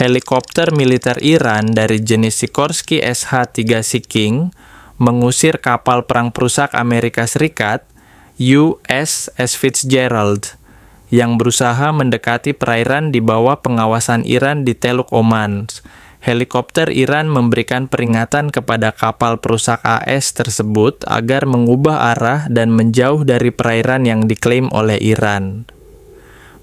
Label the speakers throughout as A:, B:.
A: helikopter militer Iran dari jenis Sikorsky SH-3 Sea King mengusir kapal perang perusak Amerika Serikat USS Fitzgerald yang berusaha mendekati perairan di bawah pengawasan Iran di Teluk Oman. Helikopter Iran memberikan peringatan kepada kapal perusak AS tersebut agar mengubah arah dan menjauh dari perairan yang diklaim oleh Iran.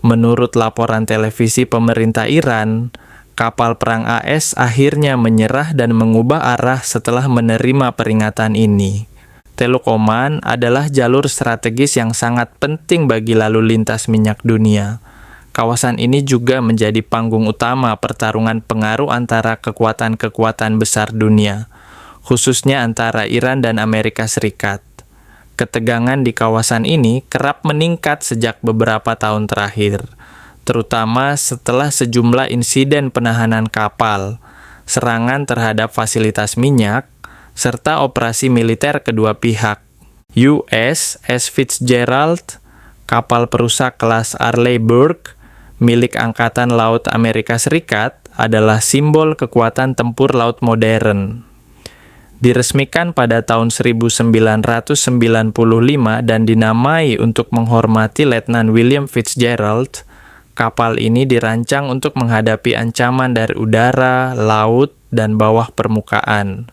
A: Menurut laporan televisi pemerintah Iran, kapal perang AS akhirnya menyerah dan mengubah arah setelah menerima peringatan ini. Teluk Oman adalah jalur strategis yang sangat penting bagi lalu lintas minyak dunia. Kawasan ini juga menjadi panggung utama pertarungan pengaruh antara kekuatan-kekuatan besar dunia, khususnya antara Iran dan Amerika Serikat. Ketegangan di kawasan ini kerap meningkat sejak beberapa tahun terakhir, terutama setelah sejumlah insiden penahanan kapal, serangan terhadap fasilitas minyak, serta operasi militer kedua pihak. USS Fitzgerald, kapal perusak kelas Arleigh milik Angkatan Laut Amerika Serikat, adalah simbol kekuatan tempur laut modern. Diresmikan pada tahun 1995 dan dinamai untuk menghormati Letnan William Fitzgerald, kapal ini dirancang untuk menghadapi ancaman dari udara, laut, dan bawah permukaan.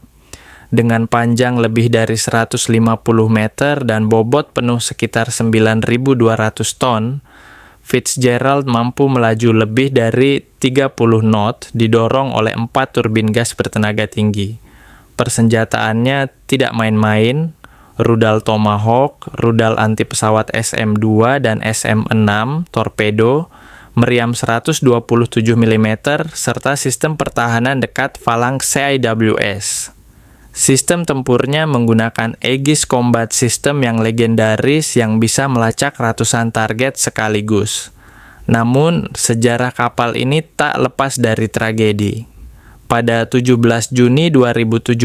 A: Dengan panjang lebih dari 150 meter dan bobot penuh sekitar 9.200 ton, Fitzgerald mampu melaju lebih dari 30 knot didorong oleh 4 turbin gas bertenaga tinggi. Persenjataannya tidak main-main, rudal Tomahawk, rudal anti pesawat SM-2 dan SM-6, torpedo, meriam 127 mm, serta sistem pertahanan dekat Phalanx CIWS. Sistem tempurnya menggunakan Aegis Combat System yang legendaris yang bisa melacak ratusan target sekaligus. Namun, sejarah kapal ini tak lepas dari tragedi. Pada 17 Juni 2017,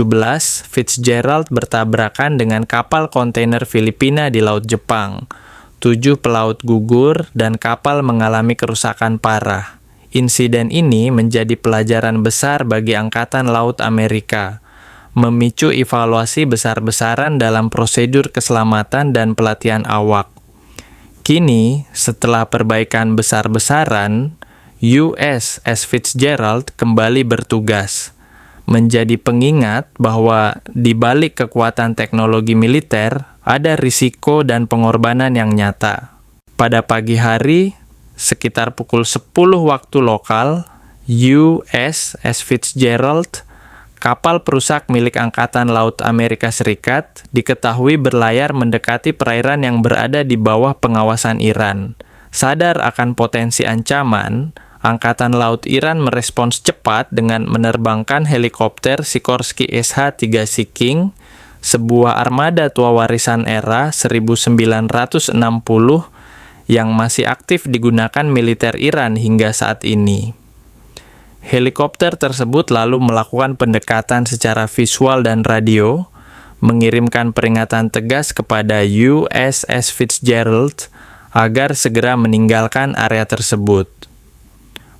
A: Fitzgerald bertabrakan dengan kapal kontainer Filipina di Laut Jepang. 7 pelaut gugur dan kapal mengalami kerusakan parah. Insiden ini menjadi pelajaran besar bagi Angkatan Laut Amerika, memicu evaluasi besar-besaran dalam prosedur keselamatan dan pelatihan awak. Kini, setelah perbaikan besar-besaran, USS Fitzgerald kembali bertugas, menjadi pengingat bahwa di balik kekuatan teknologi militer ada risiko dan pengorbanan yang nyata. Pada pagi hari, sekitar pukul 10 waktu lokal, USS Fitzgerald, kapal perusak milik Angkatan Laut Amerika Serikat, diketahui berlayar mendekati perairan yang berada di bawah pengawasan Iran. Sadar akan potensi ancaman, Angkatan Laut Iran merespons cepat dengan menerbangkan helikopter Sikorsky SH-3 Sea King, sebuah armada tua warisan era 1960 yang masih aktif digunakan militer Iran hingga saat ini. Helikopter tersebut lalu melakukan pendekatan secara visual dan radio, mengirimkan peringatan tegas kepada USS Fitzgerald agar segera meninggalkan area tersebut.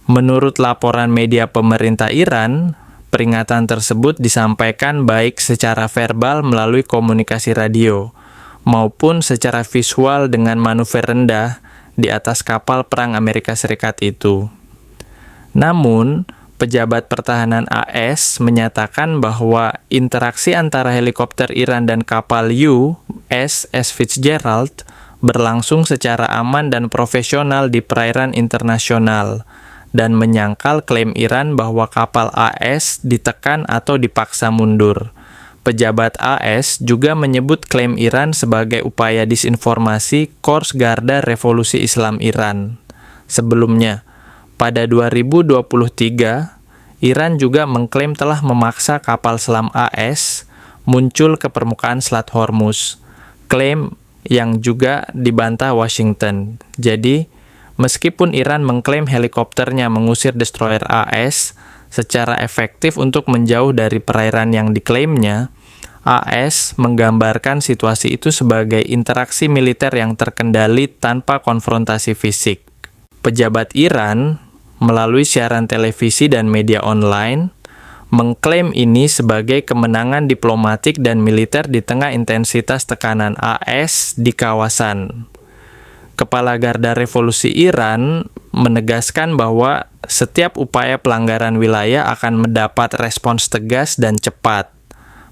A: Menurut laporan media pemerintah Iran, peringatan tersebut disampaikan baik secara verbal melalui komunikasi radio, maupun secara visual dengan manuver rendah di atas kapal perang Amerika Serikat itu. Namun, pejabat pertahanan AS menyatakan bahwa interaksi antara helikopter Iran dan kapal USS Fitzgerald berlangsung secara aman dan profesional di perairan internasional, dan menyangkal klaim Iran bahwa kapal AS ditekan atau dipaksa mundur. Pejabat AS juga menyebut klaim Iran sebagai upaya disinformasi Korps Garda Revolusi Islam Iran. Sebelumnya, pada 2023, Iran juga mengklaim telah memaksa kapal selam AS muncul ke permukaan Selat Hormuz, klaim yang juga dibantah Washington. Jadi, meskipun Iran mengklaim helikopternya mengusir destroyer AS secara efektif untuk menjauh dari perairan yang diklaimnya, AS menggambarkan situasi itu sebagai interaksi militer yang terkendali tanpa konfrontasi fisik. Pejabat Iran melalui siaran televisi dan media online, mengklaim ini sebagai kemenangan diplomatik dan militer di tengah intensitas tekanan AS di kawasan. Kepala Garda Revolusi Iran menegaskan bahwa setiap upaya pelanggaran wilayah akan mendapat respons tegas dan cepat.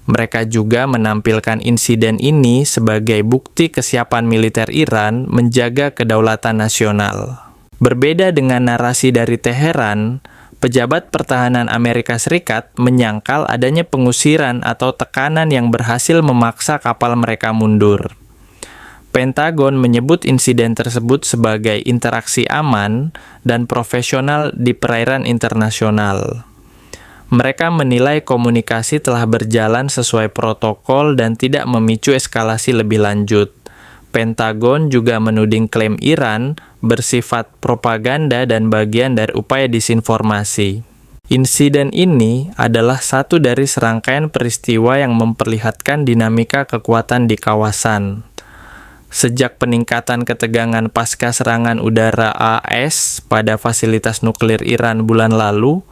A: Mereka juga menampilkan insiden ini sebagai bukti kesiapan militer Iran menjaga kedaulatan nasional. Berbeda dengan narasi dari Teheran, pejabat pertahanan Amerika Serikat menyangkal adanya pengusiran atau tekanan yang berhasil memaksa kapal mereka mundur. Pentagon menyebut insiden tersebut sebagai interaksi aman dan profesional di perairan internasional. Mereka menilai komunikasi telah berjalan sesuai protokol dan tidak memicu eskalasi lebih lanjut. Pentagon juga menuding klaim Iran bersifat propaganda dan bagian dari upaya disinformasi. Insiden ini adalah satu dari serangkaian peristiwa yang memperlihatkan dinamika kekuatan di kawasan. Sejak peningkatan ketegangan pasca serangan udara AS pada fasilitas nuklir Iran bulan lalu,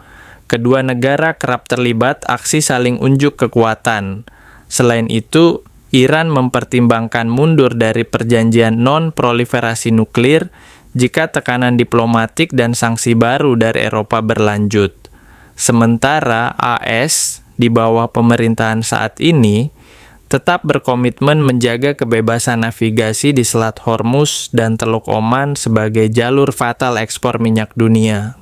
A: kedua negara kerap terlibat aksi saling unjuk kekuatan. Selain itu, Iran mempertimbangkan mundur dari perjanjian non-proliferasi nuklir jika tekanan diplomatik dan sanksi baru dari Eropa berlanjut. Sementara AS di bawah pemerintahan saat ini tetap berkomitmen menjaga kebebasan navigasi di Selat Hormuz dan Teluk Oman sebagai jalur fatal ekspor minyak dunia.